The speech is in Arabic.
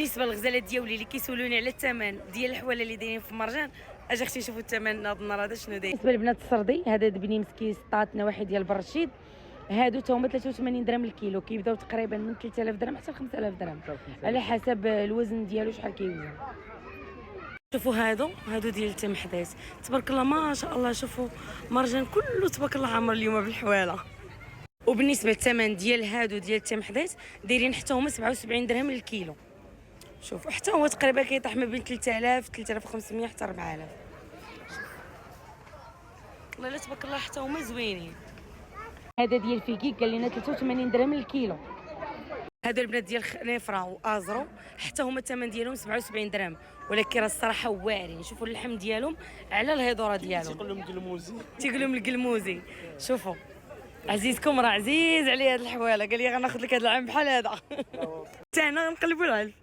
وبالنسبه للغزالات ديالي اللي كيسولوني على الثمن ديال الحواله اللي دايرين في مرجان، اجي اختي شوفوا الثمن هذا النهار هذا شنو داير. بالنسبه لبنات السردي، هذا دبني مسكين سطات نواحي ديال برشيد، هادو تا هما 83 درهم الكيلو، كيبداو تقريبا من 3000 درهم حتى ل 5000 درهم على حسب الوزن ديالو شحال كيوزن. شوفوا هادو ديال التمحدات، تبارك الله ما شاء الله. شوفوا مرجان كله تبارك الله عامر اليوم بالحواله. وبالنسبه للثمن ديال هادو ديال التمحدات دايرين حتى هما 77 درهم للكيلو. شوفوا حتى هو تقريبا كيطيح ما بين 3000 3500 حتى 4000. والله لا تبارك الله حتى هما زوينين. هذا ديال الفيكيك قال لنا 83 درهم للكيلو. هادو البنات ديال خنيفره وازرو حتى هما الثمن ديالهم 77 درهم، ولكن راه الصراحه واعرين. شوفوا اللحم ديالهم على الهضره ديالهم، تيقول لهم القلموزي. شوفوا عزيزكم راه عزيز عليه هاد الحواله، قال لي غناخذ لك هاد العام بحال هذا. حتى هنا غنقلبوا العلف.